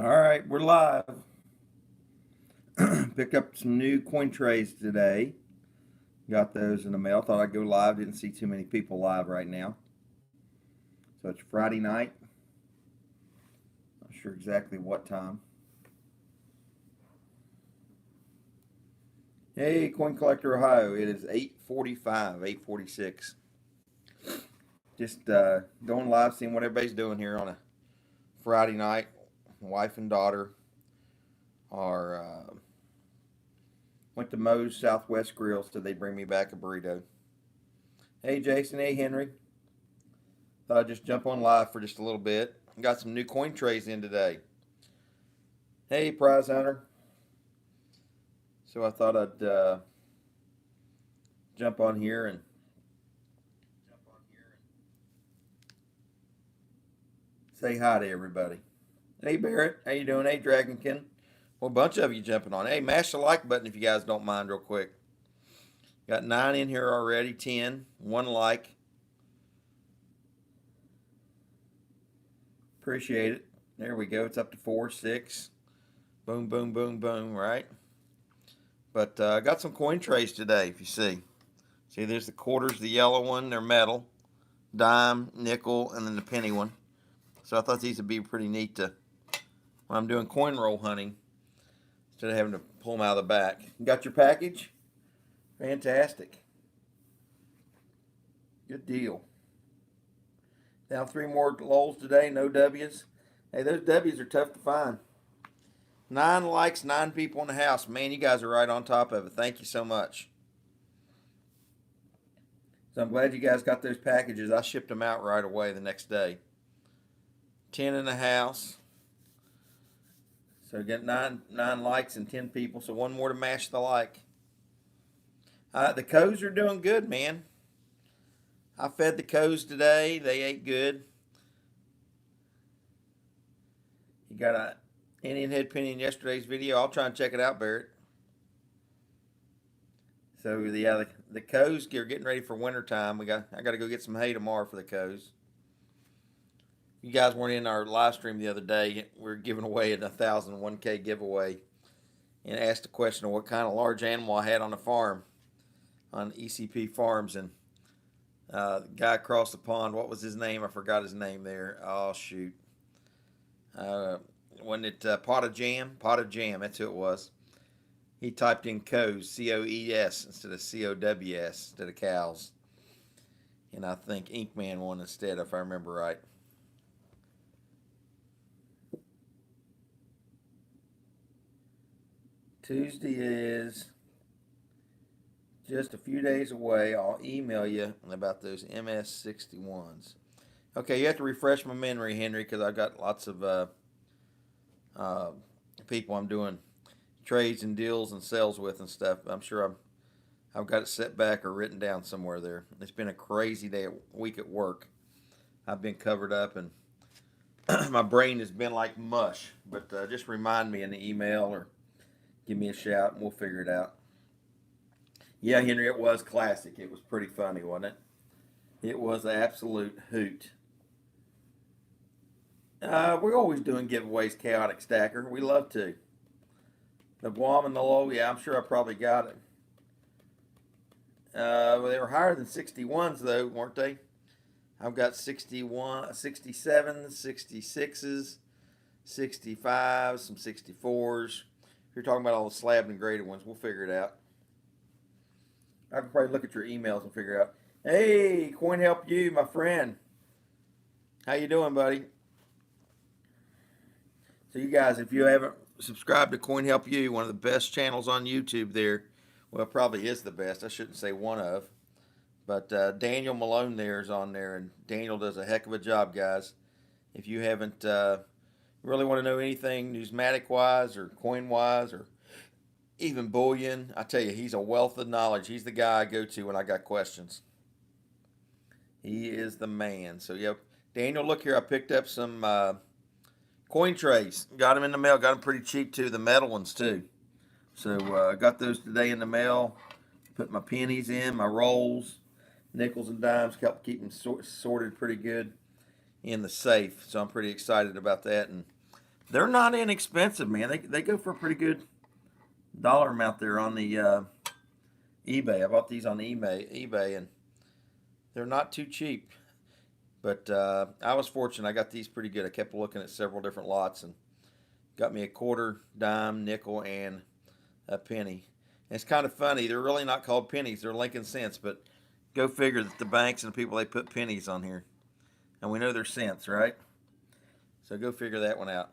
All right, we're live. Picked up some new coin trays today. Got those in the mail. Thought I'd go live. Didn't see too many people live right now. So it's Friday night. Not sure exactly what time. Hey, Coin Collector Ohio. It is 8:45, 8:46. Just going live, seeing what everybody's doing here on a Friday night. Wife and daughter are went to Moe's Southwest Grill, so they bring me back a burrito. Hey, Jason. Hey, Henry. Thought I'd just jump on live for just a little bit. Got some new coin trays in today. Hey, Prize Hunter. So I thought I'd jump on here and say hi to everybody. Hey, Barrett. How you doing? Hey, Dragonkin. Well, a bunch of you jumping on. Hey, mash the like button if you guys don't mind real quick. Got 9 in here already, 10. 1 like. Appreciate it. There we go. It's up to 4, 6. Boom, boom, boom, boom, right? But I got some coin trays today, if you see. See, there's the quarters, the yellow one. They're metal. Dime, nickel, and then the penny one. So I thought these would be pretty neat to, when I'm doing coin roll hunting, instead of having to pull them out of the back. You got your package? Fantastic. Good deal. Down 3 more lulls today, no W's. Hey, those W's are tough to find. 9 likes, 9 people in the house. Man, you guys are right on top of it. Thank you so much. So I'm glad you guys got those packages. I shipped them out right away the next day. 10 in the house. So get 9 likes and 10 people. So 1 more to mash the like. The cows are doing good, man. I fed the cows today. They ate good. You got a Indian head penny in yesterday's video. I'll try and check it out, Barrett. So the cows are getting ready for winter time. I got to go get some hay tomorrow for the cows. You guys weren't in our live stream the other day. We were giving away a 1,001K giveaway, and asked the question of what kind of large animal I had on the farm, on ECP Farms, and the guy across the pond, what was his name? I forgot his name there. Oh shoot. Wasn't it Pot of Jam? Pot of Jam, that's who it was. He typed in cows, COES instead of COWS, instead of cows. And I think Inkman won instead, if I remember right. Tuesday is just a few days away. I'll email you about those MS61s. Okay, you have to refresh my memory, Henry, because I've got lots of people I'm doing trades and deals and sales with and stuff. I'm sure I've got it set back or written down somewhere there. It's been a crazy week at work. I've been covered up and my brain has been like mush. But just remind me in the email or give me a shout and we'll figure it out. Yeah, Henry, it was classic. It was pretty funny, wasn't it? It was an absolute hoot. We're always doing giveaways, Chaotic Stacker. We love to. The Guam and the Low, yeah, I'm sure I probably got it. Well, they were higher than 61s, though, weren't they? I've got 61, 67s, 66s, 65s, some 64s. If you're talking about all the slabbed and graded ones, we'll figure it out. I can probably look at your emails and figure out. Hey, Coin Help You, my friend. How you doing, buddy? So you guys, if you haven't subscribed to Coin Help You, one of the best channels on YouTube there, well, probably is the best. I shouldn't say one of. But Daniel Malone there is on there, and Daniel does a heck of a job, guys. If you haven't really want to know anything numismatic-wise or coin-wise or even bullion, I tell you, he's a wealth of knowledge. He's the guy I go to when I got questions. He is the man. So, yep. Daniel, look here. I picked up some coin trays. Got them in the mail. Got them pretty cheap, too. The metal ones, too. So, I got those today in the mail. Put my pennies in, my rolls, nickels and dimes. Keep them sorted pretty good in the safe. So, I'm pretty excited about that. And They're not inexpensive, man. They go for a pretty good dollar amount there on the eBay. I bought these on eBay, and they're not too cheap. But I was fortunate. I got these pretty good. I kept looking at several different lots and got me a quarter, dime, nickel, and a penny. And it's kind of funny. They're really not called pennies. They're Lincoln cents. But go figure that the banks and the people, they put pennies on here. And we know they're cents, right? So go figure that one out.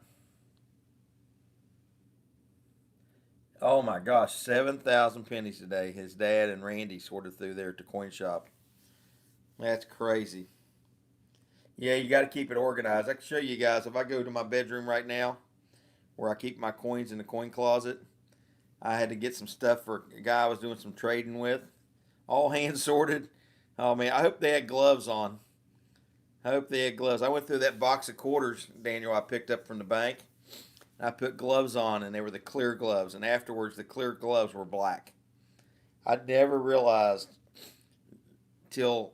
Oh my gosh, 7,000 pennies today. His dad and Randy sorted through there at the coin shop. That's crazy. Yeah, you got to keep it organized. I can show you guys if I go to my bedroom right now where I keep my coins in the coin closet. I had to get some stuff for a guy I was doing some trading with. All hand sorted. Oh man, I hope they had gloves on. I hope they had gloves. I went through that box of quarters, Daniel, I picked up from the bank. I put gloves on, and they were the clear gloves. And afterwards, the clear gloves were black. I never realized till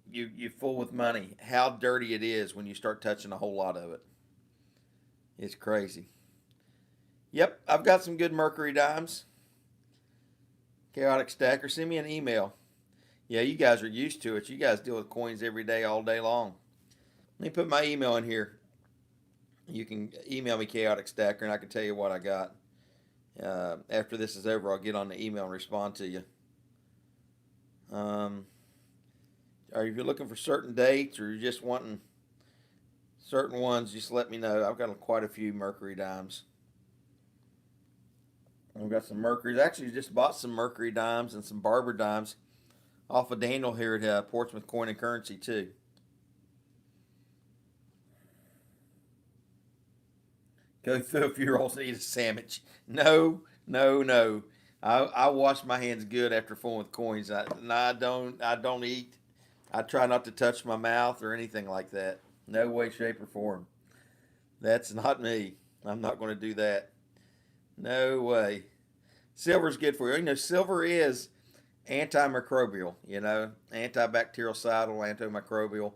you fool with money how dirty it is when you start touching a whole lot of it. It's crazy. Yep, I've got some good Mercury dimes. Chaotic Stacker, send me an email. Yeah, you guys are used to it. You guys deal with coins every day, all day long. Let me put my email in here. You can email me Chaotic Stacker, and I can tell you what I got. After this is over, I'll get on the email and respond to you. Or if you're looking for certain dates, or you're just wanting certain ones, just let me know. I've got quite a few Mercury dimes. I've got some Mercuries. Actually, just bought some Mercury dimes and some Barber dimes off of Daniel here at Portsmouth Coin and Currency too. Go through if your rolls need a sandwich. No, no, no. I wash my hands good after fooling with coins. I don't eat. I try not to touch my mouth or anything like that. No way, shape, or form. That's not me. I'm not going to do that. No way. Silver's good for you. You know, silver is antimicrobial, antibactericidal, antimicrobial.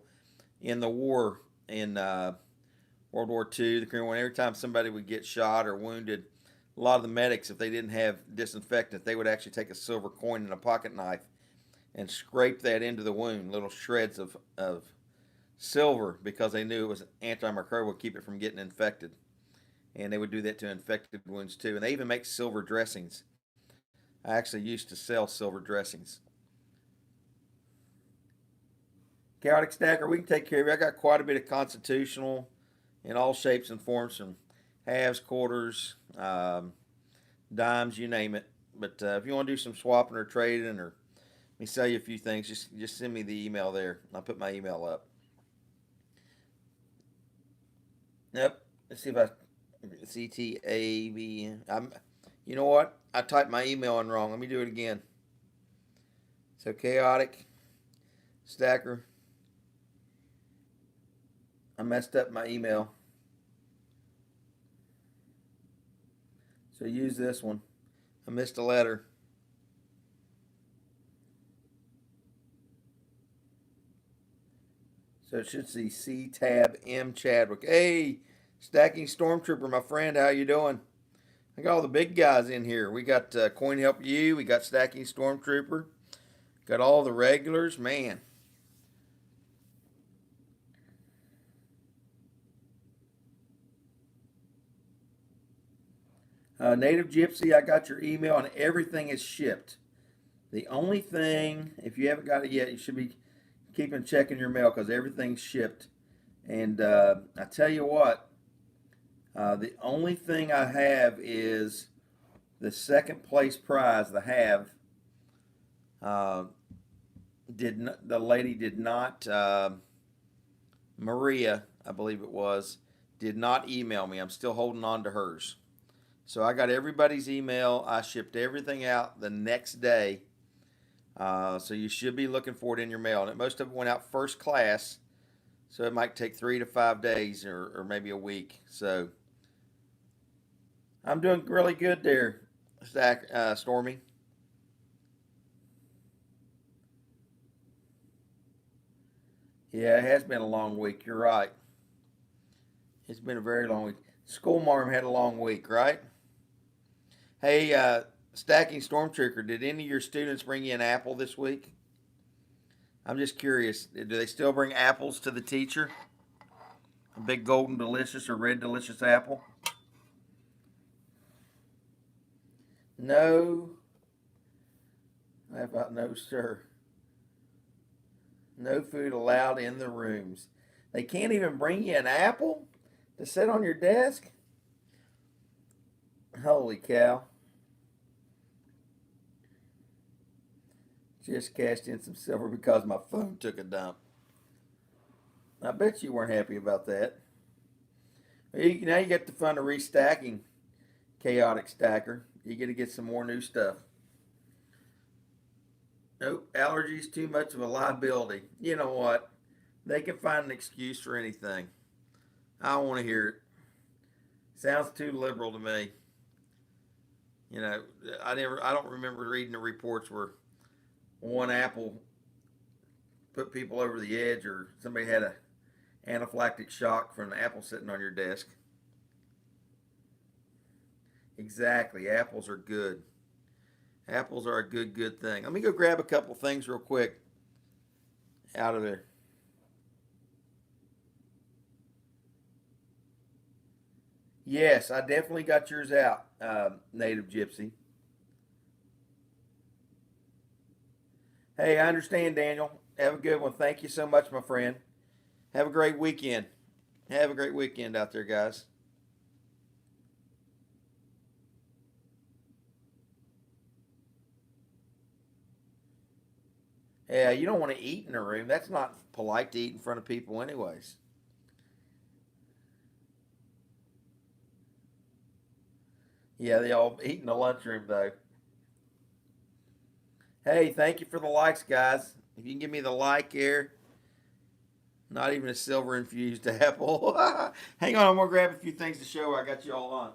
In the war, in World War II, the Korean War, every time somebody would get shot or wounded, a lot of the medics, if they didn't have disinfectant, they would actually take a silver coin and a pocket knife and scrape that into the wound, little shreds of silver, because they knew it was antimicrobial, keep it from getting infected. And they would do that to infected wounds too. And they even make silver dressings. I actually used to sell silver dressings. Chaotic Stacker, we can take care of you. I got quite a bit of constitutional in all shapes and forms, from halves, quarters, dimes, you name it. But if you want to do some swapping or trading, or let me sell you a few things, just send me the email there. I'll put my email up. Yep. Let's see if I CTAB. You know what? I typed my email in wrong. Let me do it again. So Chaotic Stacker. I messed up my email. So use this one. I missed a letter. So it should see C tab M Chadwick. Hey, Stacking Stormtrooper, my friend, how you doing? I got all the big guys in here. We got Coin Help You. We got Stacking Stormtrooper. Got all the regulars. Man. Native Gypsy, I got your email and everything is shipped. The only thing, if you haven't got it yet, you should be keeping checking your mail because everything's shipped. And I tell you what, the only thing I have is the second place prize, the have. Uh, the lady did not, Maria, I believe it was, did not email me. I'm still holding on to hers. So I got everybody's email. I shipped everything out the next day. So you should be looking for it in your mail. And most of it went out first class. So it might take 3 to 5 days, or maybe a week. So I'm doing really good there, Stormy. Yeah, it has been a long week. You're right. It's been a very long week. School marm had a long week, right? Hey, Stacking Stormtrooper, did any of your students bring you an apple this week? I'm just curious. Do they still bring apples to the teacher? A big golden delicious or red delicious apple? No. How about no, sir? No food allowed in the rooms. They can't even bring you an apple to sit on your desk? Holy cow. Just cashed in some silver because my phone took a dump. I bet you weren't happy about that. Now you get the fun of restacking Chaotic Stacker. You get to get some more new stuff. Nope, allergies too much of a liability. You know what? They can find an excuse for anything. I don't want to hear it. Sounds too liberal to me. You know, I don't remember reading the reports where one apple put people over the edge or somebody had a anaphylactic shock from an apple sitting on your desk. Exactly, apples are good. Apples are a good thing. Let me go grab a couple things real quick out of there. Yes, I definitely got yours out, Native Gypsy. Hey, I understand, Daniel. Have a good one. Thank you so much, my friend. Have a great weekend. Have a great weekend out there, guys. Yeah, you don't want to eat in a room. That's not polite to eat in front of people, anyways. Yeah, they all eat in the lunchroom, though. Hey, thank you for the likes, guys. If you can give me the like here, not even a silver infused apple. Hang on, I'm gonna grab a few things to show. I got you all on.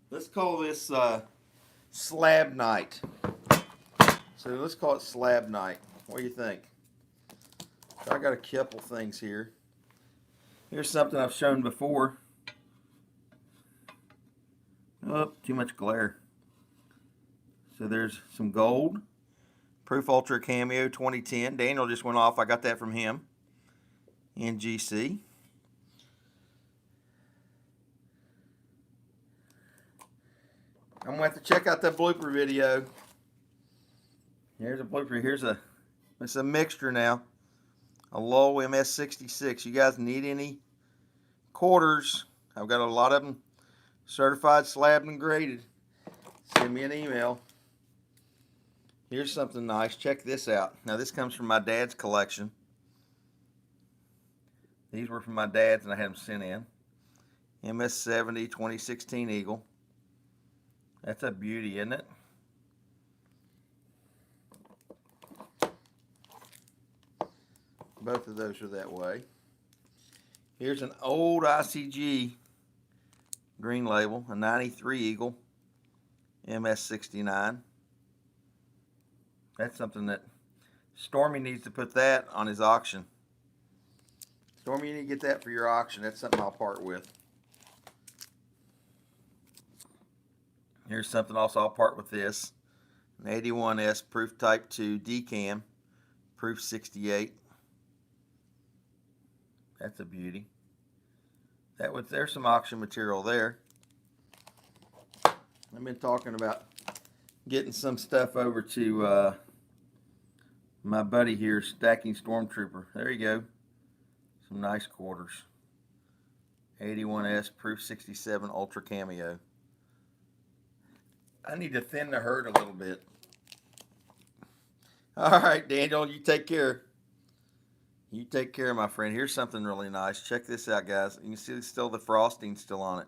Let's call this slab night. So let's call it slab night. What do you think? So I got a couple things here. Here's something I've shown before. Oh, too much glare. So there's some gold. Proof Ultra Cameo 2010. Daniel just went off. I got that from him. NGC. I'm going to have to check out that blooper video. Here's a blooper. It's a mixture now. A low MS66. You guys need any quarters? I've got a lot of them certified, slabbed, and graded. Send me an email. Here's something nice. Check this out. Now this comes from my dad's collection. These were from my dad's and I had them sent in. MS70 2016 Eagle. That's a beauty, isn't it? Both of those are that way. Here's an old ICG green label, a 93 Eagle MS69. That's something that Stormy needs to put that on his auction. Stormy, you need to get that for your auction. That's something I'll part with. Here's something else I'll part with this. An 81S Proof Type 2 Decam, Proof 68. That's a beauty. There's some auction material there. I've been talking about getting some stuff over to my buddy here, Stacking Stormtrooper. There you go. Some nice quarters. 81S Proof 67 Ultra Cameo. I need to thin the herd a little bit. All right, Daniel, you take care. You take care, my friend. Here's something really nice. Check this out, guys. You can see still the frosting still on it.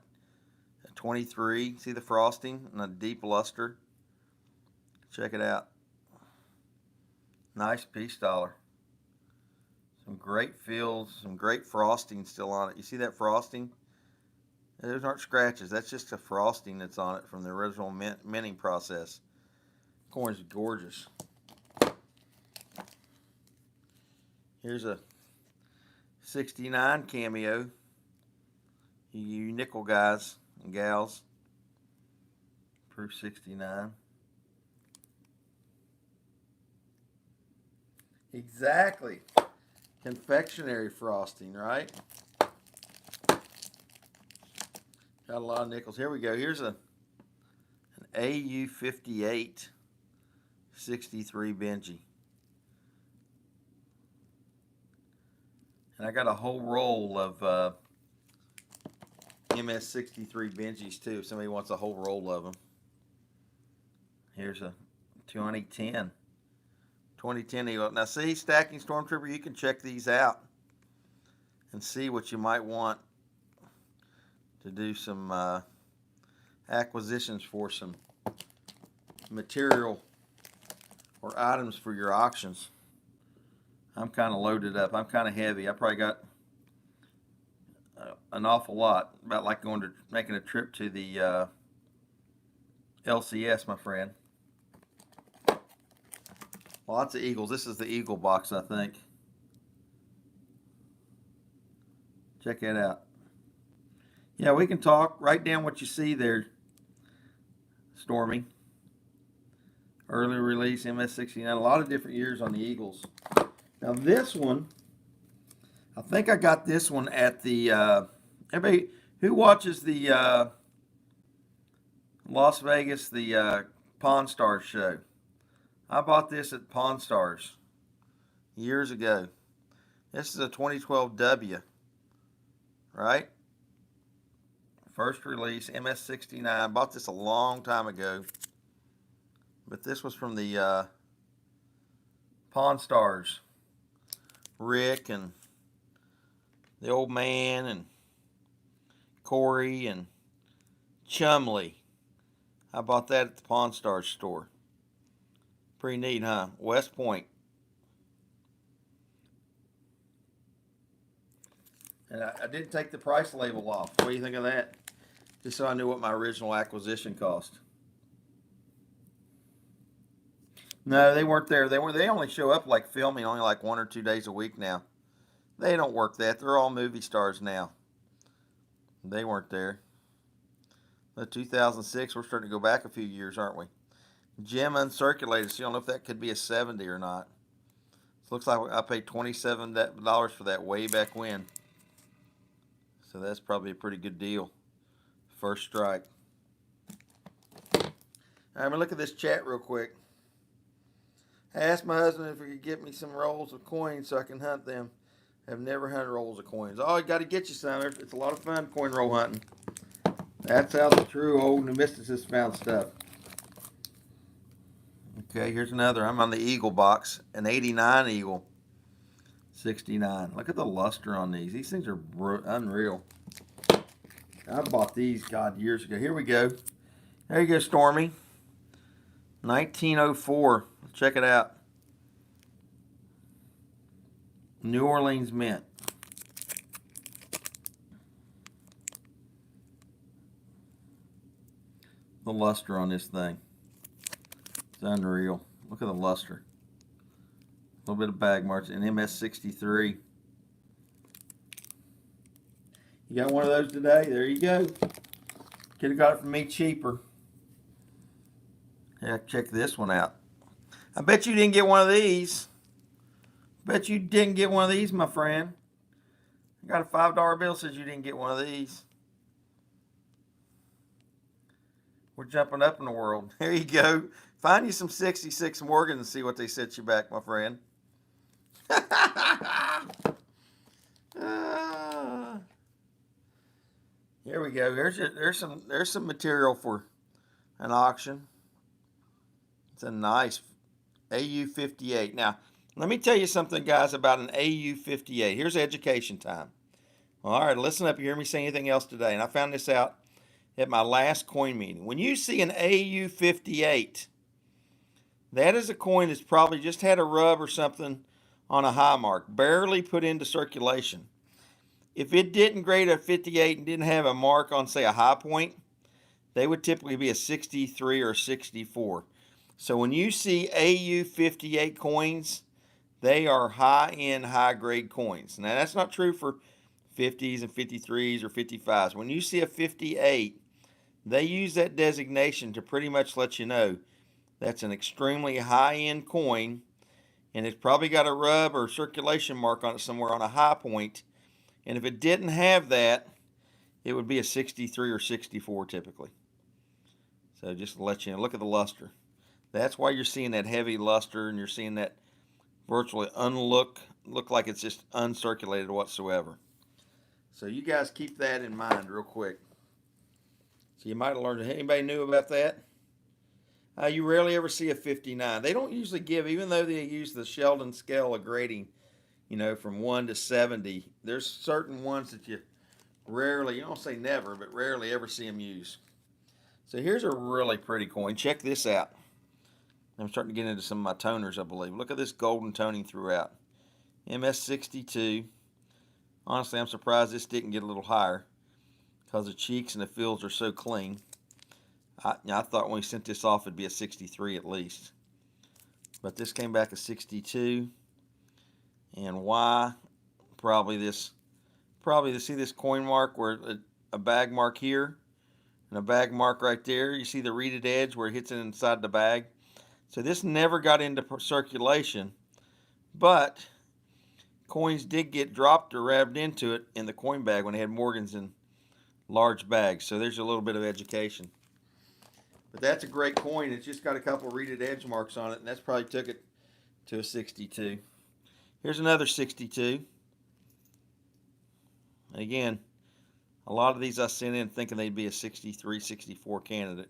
A 23. See the frosting and a deep luster. Check it out. Nice piece dollar. Some great feels, some great frosting still on it. You see that frosting? Those aren't scratches. That's just a frosting that's on it from the original minting process. Coin's gorgeous. Here's a 69 cameo. You nickel guys and gals. Proof 69. Exactly. Confectionery frosting, right? Got a lot of nickels. Here we go. Here's an AU58 63 Benji. And I got a whole roll of MS63 Benjis too, if somebody wants a whole roll of them. Here's a 2010 Eagle. Now see, Stacking Stormtrooper, you can check these out and see what you might want to do some acquisitions for some material or items for your auctions. I'm kind of loaded up. I'm kind of heavy. I probably got an awful lot. About like making a trip to the LCS, my friend. Lots of Eagles. This is the Eagle box, I think. Check that out. Yeah, we can talk. Write down what you see there, Stormy. Early release, MS69. A lot of different years on the Eagles. Now this one, I think I got this one at the, everybody who watches the Las Vegas, the Pawn Stars show. I bought this at Pawn Stars years ago. This is a 2012 W, right? First release, MS69. I bought this a long time ago. But this was from the Pawn Stars. Rick and the old man and Corey and Chumley. I bought that at the Pawn Stars store. Pretty neat, huh? West Point. And I didn't take the price label off. What do you think of that? Just so I knew what my original acquisition cost. No, they weren't there. They only show up like filming only like 1 or 2 days a week now. They don't work that. They're all movie stars now. They weren't there. The 2006, we're starting to go back a few years, aren't we? Gem uncirculated. So you don't know if that could be a 70 or not. It looks like I paid $27 for that way back when. So that's probably a pretty good deal. First strike. All right, I'm going to look at this chat real quick. I asked my husband if he could get me some rolls of coins so I can hunt them. I've never hunted rolls of coins. Oh, I got to get you some. It's a lot of fun coin roll hunting. That's how the true old numismatist found stuff. Okay, here's another. I'm on the Eagle box. An 89 Eagle. 69. Look at the luster on these. These things are unreal. I bought these, God, years ago. Here we go. There you go, Stormy. 1904. Check it out. New Orleans Mint. The luster on this thing. It's unreal. Look at the luster. A little bit of bag marks. And MS63. You got one of those today? There you go. Could have got it from me cheaper. Yeah, check this one out. I bet you didn't get one of these. Bet you didn't get one of these, my friend. I got a $5 bill says you didn't get one of these. We're jumping up in the world. There you go. Find you some 66 Morgan and see what they set you back, my friend. Here we go. There's some material for an auction. It's a nice AU58. Now, let me tell you something, guys, about an AU58. Here's education time. All right, listen up. You hear me say anything else today? And I found this out at my last coin meeting. When you see an AU58, that is a coin that's probably just had a rub or something on a high mark, barely put into circulation. If it didn't grade a 58 and didn't have a mark on, say, a high point, they would typically be a 63 or 64. So when you see AU 58 coins, they are high-end, high-grade coins. Now, that's not true for 50s and 53s or 55s. When you see a 58, they use that designation to pretty much let you know that's an extremely high-end coin, and it's probably got a rub or circulation mark on it somewhere on a high point. And if it didn't have that, it would be a 63 or 64 typically. So just to let you know, look at the luster. That's why you're seeing that heavy luster, and you're seeing that virtually look like it's just uncirculated whatsoever. So you guys keep that in mind real quick. So you might have learned. Anybody knew about that? You rarely ever see a 59. They don't usually give, even though they use the Sheldon scale of grading, from 1 to 70. There's certain ones that you rarely, you don't say never, but rarely ever see them use. So here's a really pretty coin. Check this out. I'm starting to get into some of my toners, I believe. Look at this golden toning throughout. MS62. Honestly, I'm surprised this didn't get a little higher because the cheeks and the fills are so clean. I thought when we sent this off it'd be a 63 at least. But this came back a 62. And why? Probably to see this coin mark where a bag mark here and a bag mark right there. You see the reeded edge where it hits it inside the bag. So this never got into circulation, but coins did get dropped or wrapped into it in the coin bag when they had Morgans in large bags. So there's a little bit of education. But that's a great coin. It's just got a couple reeded edge marks on it, and that's probably took it to a 62. Here's another 62. Again, a lot of these I sent in thinking they'd be a 63, 64 candidate.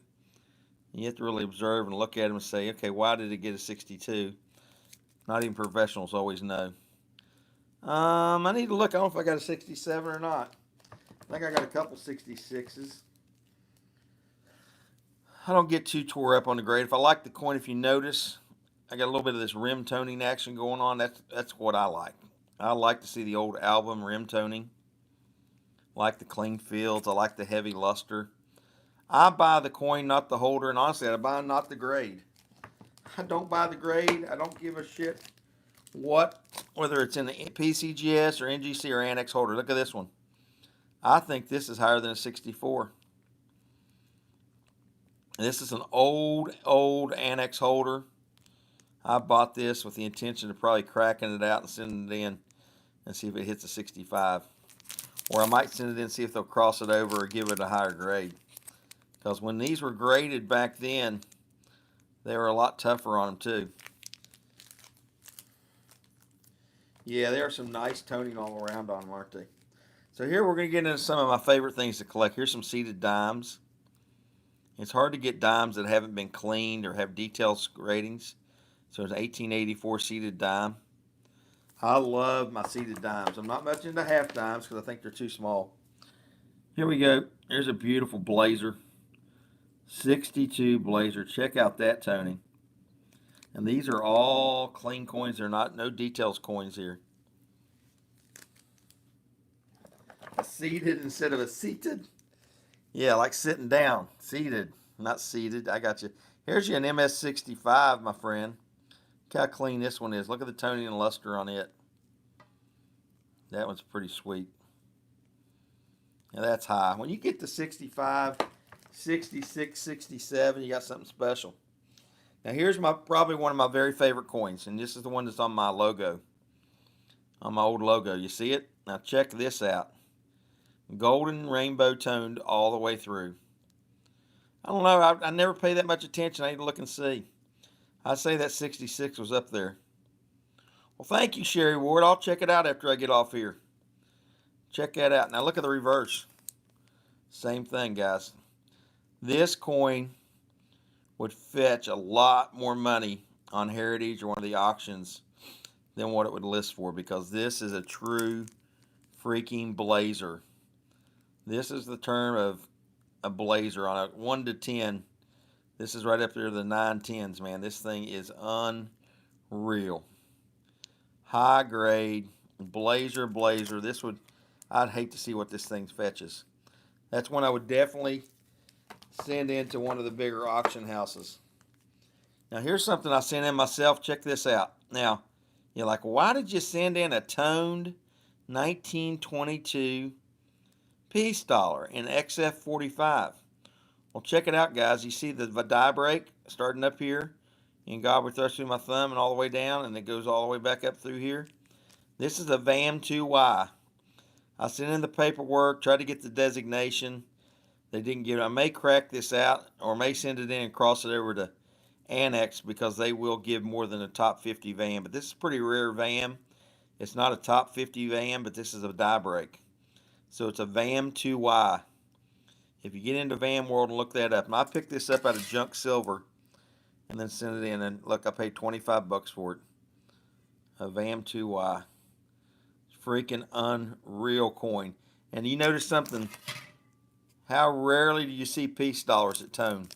You have to really observe and look at them and say, okay, why did it get a 62? Not even professionals always know. I need to look. I don't know if I got a 67 or not. I think I got a couple 66s. I don't get too tore up on the grade. If I like the coin, if you notice, I got a little bit of this rim toning action going on. That's what I like. I like to see the old album rim toning. I like the clean fields. I like the heavy luster. I buy the coin, not the holder, and honestly, I buy not the grade. I don't buy the grade. I don't give a shit whether it's in the PCGS or NGC or Annex holder. Look at this one. I think this is higher than a 64. This is an old Annex holder. I bought this with the intention of probably cracking it out and sending it in and see if it hits a 65. Or I might send it in and see if they'll cross it over or give it a higher grade. Because when these were graded back then, they were a lot tougher on them too. Yeah, there are some nice toning all around on them, aren't they? So here we're going to get into some of my favorite things to collect. Here's some seated dimes. It's hard to get dimes that haven't been cleaned or have detailed ratings. So it's an 1884 seated dime. I love my seated dimes. I'm not much into half dimes because I think they're too small. Here we go. Here's a beautiful blazer. 62 blazer. Check out that toning. And these are all clean coins. They're no details coins here. A seated instead of a seated. Yeah, like sitting down. Seated, not seated. I got you. Here's you an MS65, my friend. Look how clean this one is. Look at the toning and luster on it. That one's pretty sweet. Now that's high. When you get to 65, 66, 67, you got something special. Now here's probably one of my very favorite coins, and this is the one that's on my logo, on my old logo. You see it? Now check this out. Golden rainbow toned all the way through. I don't know. I never pay that much attention. I need to look and see. I'd say that 66 was up there. Well, thank you, Sherry Ward. I'll check it out after I get off here. Check that out. Now look at the reverse. Same thing, guys. This coin would fetch a lot more money on Heritage or one of the auctions than what it would list for, because this is a true freaking blazer. This is the term of a blazer on a 1 to 10. This is right up there, the 9 10s, man. This thing is unreal. high grade, blazer. This would, I'd hate to see what this thing fetches. That's one I would definitely send into one of the bigger auction houses. Now here's something I sent in myself. Check this out. Now, you're like, why did you send in a toned 1922 Peace Dollar in XF45? Well, check it out, guys. You see the die break starting up here in GAW we thrust through my thumb and all the way down, and it goes all the way back up through here. This is a VAM2Y. I sent in the paperwork, tried to get the designation. They didn't give it. I may crack this out or may send it in and cross it over to Annex because they will give more than a top 50 VAM. But this is pretty rare VAM. It's not a top 50 VAM, but this is a die break. So it's a VAM2Y. If you get into VAM World and look that up. And I picked this up out of Junk Silver and then sent it in. And look, I paid 25 bucks for it. A VAM2Y. Freaking unreal coin. And you notice something. How rarely do you see peace dollars at tone?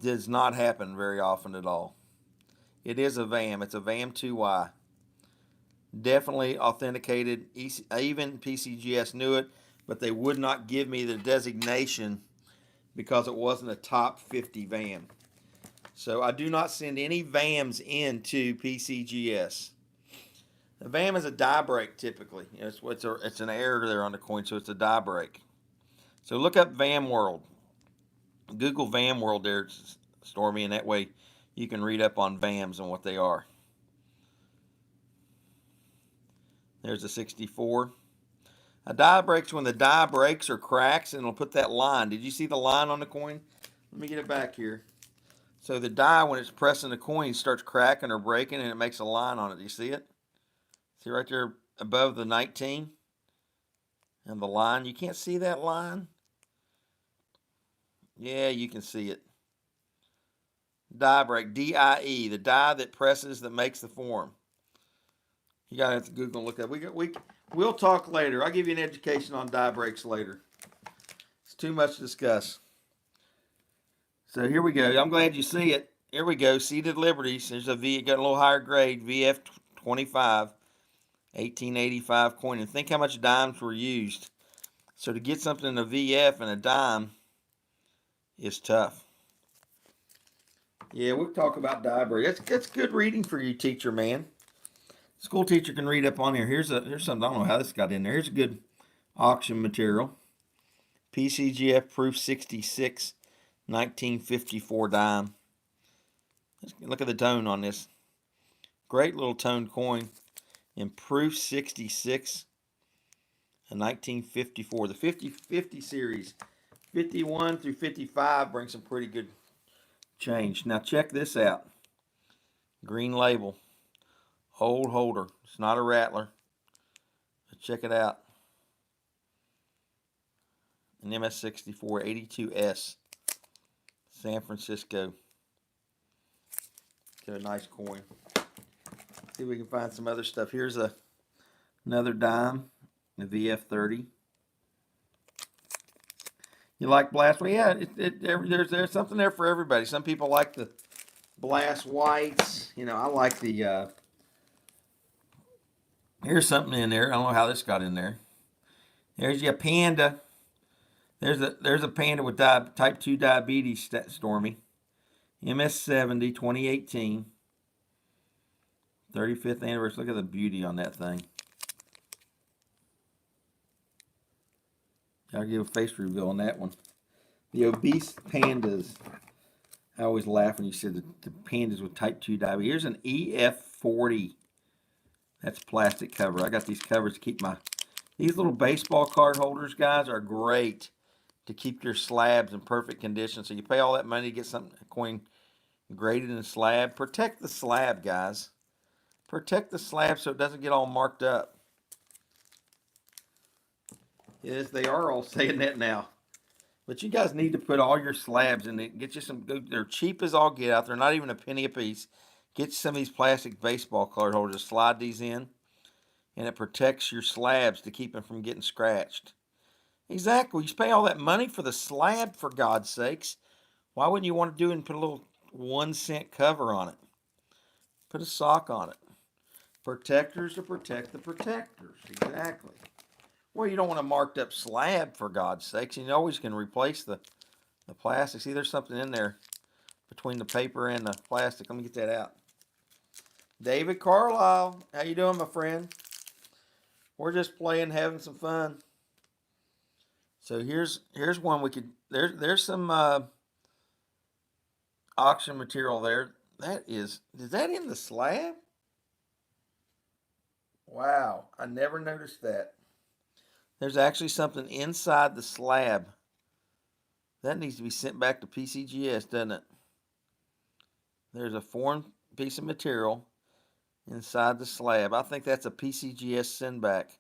Does not happen very often at all. It is a VAM. It's a VAM2Y. Definitely authenticated. Even PCGS knew it, but they would not give me the designation because it wasn't a top 50 VAM. So I do not send any VAMs into PCGS. A VAM is a die break typically. It's an error there on the coin, so it's a die break. So look up VAM World. Google VAM World there, Stormy, and that way you can read up on VAMs and what they are. There's a 64. A die breaks when the die breaks or cracks, and it'll put that line. Did you see the line on the coin? Let me get it back here. So the die, when it's pressing the coin, starts cracking or breaking, and it makes a line on it. Do you see it? See right there above the 19? And the line, you can't see that line? Yeah, you can see it. Die break, D-I-E, the die that presses that makes the form. You gotta have to Google and look up. We'll talk later. I'll give you an education on die breaks later. It's too much to discuss. So here we go. I'm glad you see it. Here we go. Seated Liberties. There's a V. It got a little higher grade. VF25, 1885 coin. And think how much dimes were used. So to get something in a VF and a dime is tough. Yeah, we'll talk about die break. That's good reading for you, teacher man. School teacher can read up on here. Here's something. I don't know how this got in there. Here's a good auction material. PCGF Proof 66, 1954 dime. Look at the tone on this. Great little toned coin. In Proof 66, a 1954. The 50 series, 51 through 55 brings some pretty good change. Now check this out. Green label. Old holder. It's not a rattler. But check it out. An MS64 82S. San Francisco. Got a nice coin. See if we can find some other stuff. Here's another dime. The VF30. You like blast? Well, yeah, there's something there for everybody. Some people like the blast whites. You know, I like the. Here's something in there. I don't know how this got in there. There's your panda. There's a panda with type 2 diabetes, Stormy. MS70, 2018. 35th anniversary. Look at the beauty on that thing. I'll give a face reveal on that one. The obese pandas. I always laugh when you said the pandas with type 2 diabetes. Here's an EF40. That's plastic cover. I got these covers to keep these little baseball card holders, guys, are great to keep your slabs in perfect condition. So you pay all that money to get a coin graded in a slab. Protect the slab, guys. Protect the slab so it doesn't get all marked up. Yes, they are all saying that now. But you guys need to put all your slabs in it. Get you some. They're cheap as all get out. They're not even a penny a piece. Get you some of these plastic baseball card holders. Slide these in. And it protects your slabs to keep them from getting scratched. Exactly. You pay all that money for the slab, for God's sakes. Why wouldn't you want to do it and put a little 1 cent cover on it? Put a sock on it. Protectors to protect the protectors. Exactly. Well, you don't want a marked up slab, for God's sakes. You always can replace the plastic. See, there's something in there between the paper and the plastic. Let me get that out. David Carlisle, how you doing, my friend? We're just playing, having some fun. So here's one we could. There's some auction material there. Is that in the slab? Wow, I never noticed that. There's actually something inside the slab. That needs to be sent back to PCGS, doesn't it? There's a foreign piece of material inside the slab. I think that's a PCGS send back.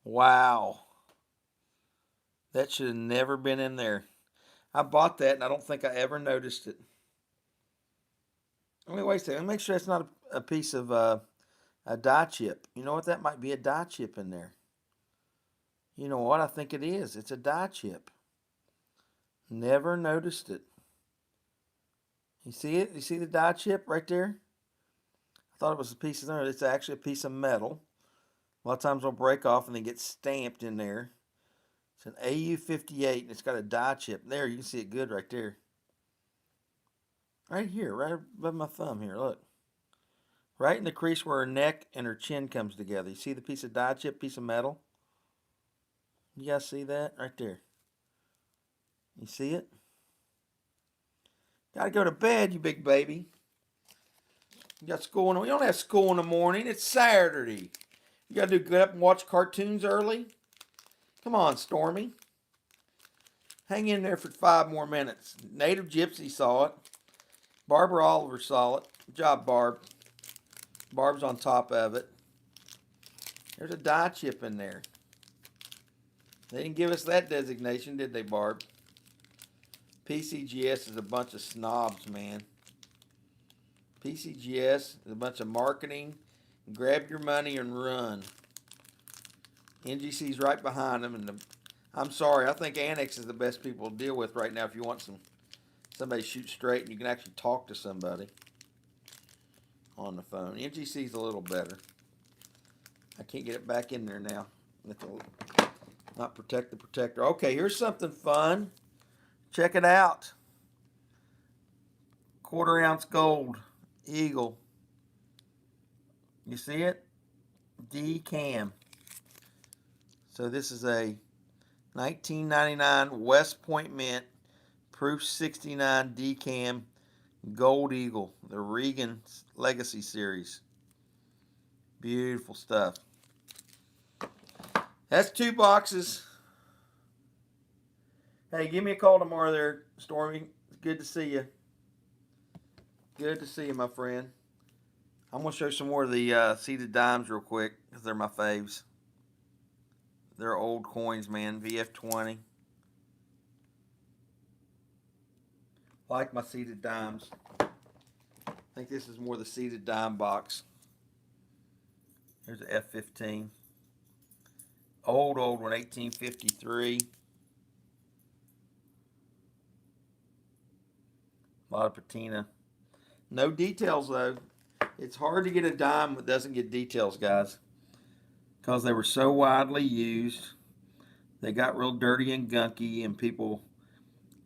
Wow. That should have never been in there. I bought that and I don't think I ever noticed it. Let me wait a second. Let me make sure it's not a piece of a die chip. You know what? That might be a die chip in there. You know what? I think it is. It's a die chip. Never noticed it. You see it? You see the die chip right there? I thought it was a piece of there. It's actually a piece of metal. A lot of times they'll break off and they get stamped in there. It's an AU58 and it's got a die chip. There, you can see it good right there. Right here, right above my thumb here, look. Right in the crease where her neck and her chin comes together. You see the piece of die chip, piece of metal? You guys see that? Right there. You see it? Gotta go to bed, you big baby. You got school in the, you don't have school in the morning. It's Saturday. You gotta get up and watch cartoons early. Come on, Stormy. Hang in there for 5 more minutes. Native Gypsy saw it. Barbara Oliver saw it. Good job, Barb. Barb's on top of it. There's a die chip in there. They didn't give us that designation, did they, Barb? PCGS is a bunch of snobs, man. PCGS is a bunch of marketing. Grab your money and run. NGC's right behind them. And I'm sorry, I think Annex is the best people to deal with right now if you want somebody to shoot straight and you can actually talk to somebody on the phone. NGC's a little better. I can't get it back in there now. Not protect the protector. Okay, here's something fun. Check it out. 1/4 ounce gold eagle. You see it? D-cam. So this is a 1999 West Point Mint Proof 69 D-cam gold eagle. The Regan Legacy Series. Beautiful stuff. That's 2 boxes. Hey, give me a call tomorrow there, Stormy. It's good to see you. Good to see you, my friend. I'm going to show you some more of the seeded dimes real quick because they're my faves. They're old coins, man. VF20. Like my seeded dimes. I think this is more the seeded dime box. Here's an F15. Old one, 1853. A lot of patina. No details, though. It's hard to get a dime that doesn't get details, guys. Because they were so widely used. They got real dirty and gunky, and people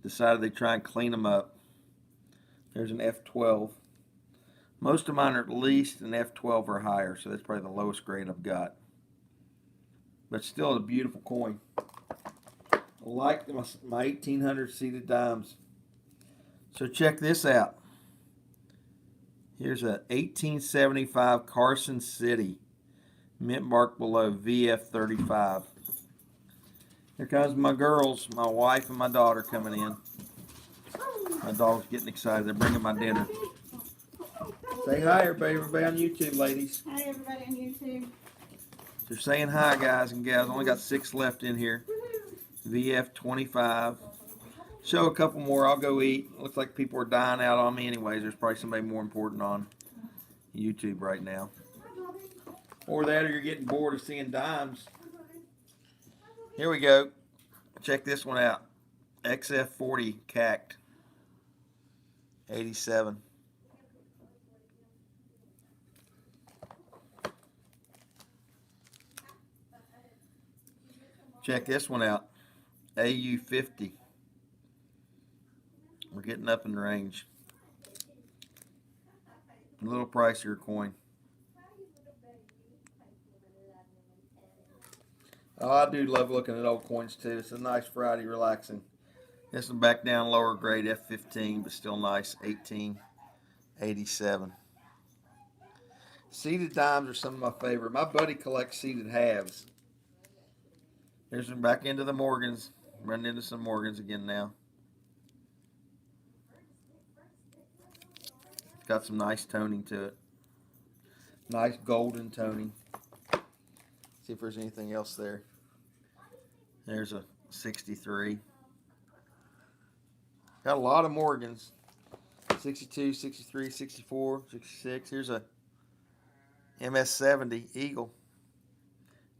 decided they'd try and clean them up. There's an F12. Most of mine are at least an F12 or higher, so that's probably the lowest grade I've got. But still a beautiful coin. I like my 1800 seeded dimes. So check this out. Here's a 1875 Carson City mint mark below VF35. Here comes my girls, my wife and my daughter coming in. My dog's getting excited. They're bringing my dinner. Say hi, everybody on YouTube, ladies. Hi, everybody on YouTube. They're saying hi, guys and gals. Only got 6 left in here. VF25. Show a couple more. I'll go eat. Looks like people are dying out on me anyways. There's probably somebody more important on YouTube right now. Or that, or you're getting bored of seeing dimes. Here we go. Check this one out. XF40 CACT. 87. Check this one out. AU50. We're getting up in the range. A little pricier coin. Oh, I do love looking at old coins too. It's a nice Friday relaxing. This one back down lower grade F15, but still nice. 1887. Seated dimes are some of my favorite. My buddy collects seated halves. Here's one back into the Morgans. Running into some Morgans again now. It's got some nice toning to it. Nice golden toning. See if there's anything else there. There's a 63. Got a lot of Morgans. 62, 63, 64, 66. Here's a MS70 Eagle.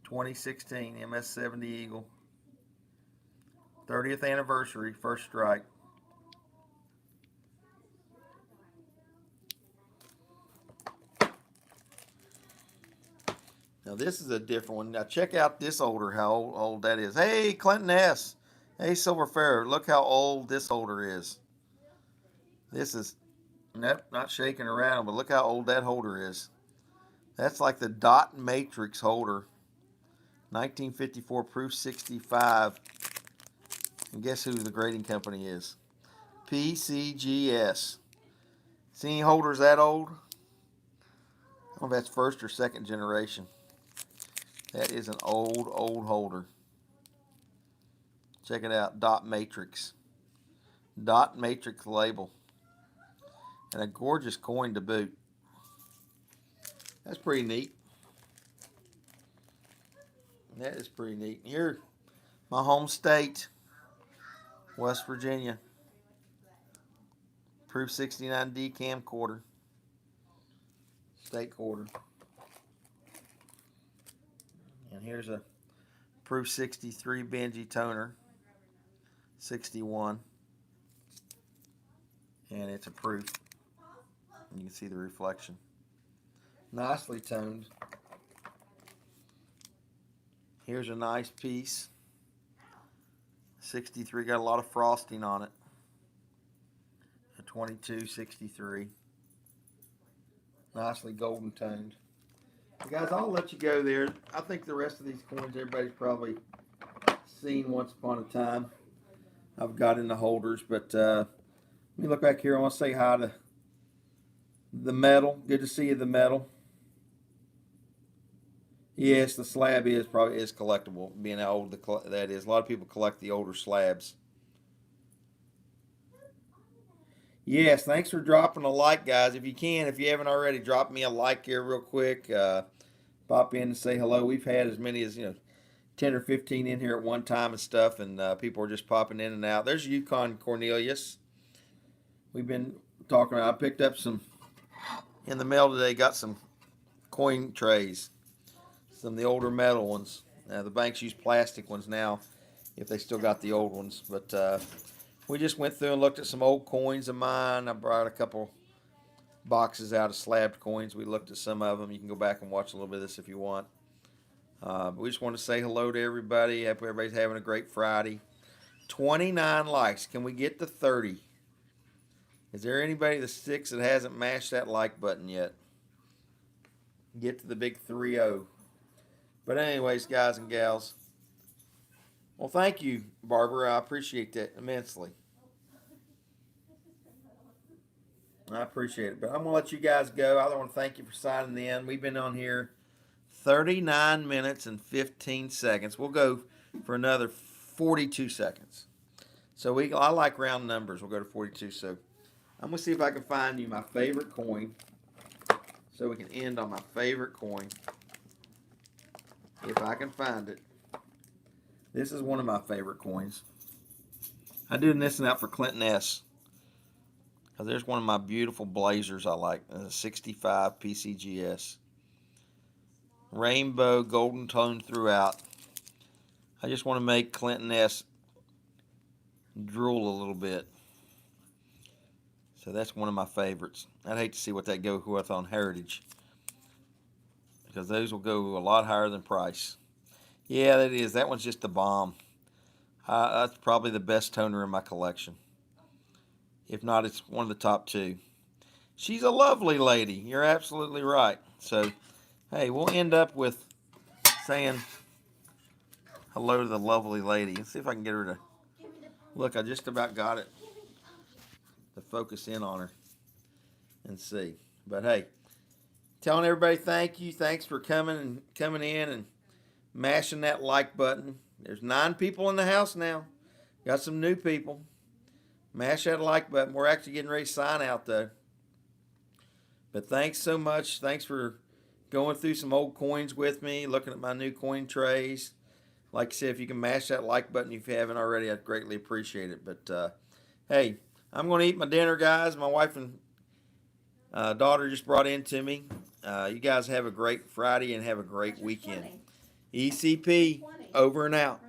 2016 MS70 Eagle. 30th anniversary, first strike. Now this is a different one. Now check out this holder, how old that is. Hey, Clinton S. Hey, Silver Fair. Look how old this holder is. This is not shaking around, but look how old that holder is. That's like the dot matrix holder. 1954 proof 65. And guess who the grading company is? PCGS. See any holders that old? I don't know if that's first or second generation. That is an old holder. Check it out, dot matrix. Dot matrix label. And a gorgeous coin to boot. That's pretty neat. That is pretty neat. Here, my home state, West Virginia. Proof 69 decam quarter. State quarter. And here's a proof 63 Benji toner. 61. And it's a proof. You can see the reflection. Nicely toned. Here's a nice piece. 63, got a lot of frosting on it. A 2263. Nicely golden toned. Guys, I'll let you go there. I think the rest of these coins everybody's probably seen once upon a time. I've got in the holders, but let me look back here. I want to say hi to the metal. Good to see you, the metal. Yes, the slab is collectible, being how old that is. A lot of people collect the older slabs. Yes, thanks for dropping a like, guys. If you haven't already, drop me a like here real quick. Pop in and say hello. We've had as many as 10 or 15 in here at one time and stuff, and people are just popping in and out. There's Yukon Cornelius. We've been talking about. I picked up some in the mail today. Got some coin trays. Some of the older metal ones. The banks use plastic ones now, if they still got the old ones. But we just went through and looked at some old coins of mine. I brought a couple boxes out of slabbed coins. We looked at some of them. You can go back and watch a little bit of this if you want. But we just want to say hello to everybody. Hope everybody's having a great Friday. 29 likes. Can we get to 30? Is there anybody that sticks that hasn't mashed that like button yet? Get to the big 3-0. But anyways, guys and gals, well, thank you, Barbara. I appreciate that immensely. I appreciate it. But I'm going to let you guys go. I want to thank you for signing in. We've been on here 39 minutes and 15 seconds. We'll go for another 42 seconds. So I like round numbers. We'll go to 42. So I'm going to see if I can find you my favorite coin so we can end on my favorite coin. If I can find it. This is one of my favorite coins. I do this and out for Clinton S. Because there's one of my beautiful blazers I like. A 65 PCGS. Rainbow golden tone throughout. I just want to make Clinton S drool a little bit. So that's one of my favorites. I'd hate to see what that go with on Heritage, because those will go a lot higher than price. Yeah, that is. That one's just the bomb. That's probably the best toner in my collection. If not, it's one of the top two. She's a lovely lady. You're absolutely right. So, hey, we'll end up with saying hello to the lovely lady. Let's see if I can get her to look. I just about got it to focus in on her and see. But hey, telling everybody thank you. Thanks for coming in and mashing that like button. There's 9 people in the house now. Got some new people. Mash that like button. We're actually getting ready to sign out though. But thanks so much. Thanks for going through some old coins with me, looking at my new coin trays. Like I said, if you can mash that like button if you haven't already, I'd greatly appreciate it. But hey, I'm going to eat my dinner, guys. My wife and daughter just brought in to me. You guys have a great Friday and have a great weekend. ECP, over and out.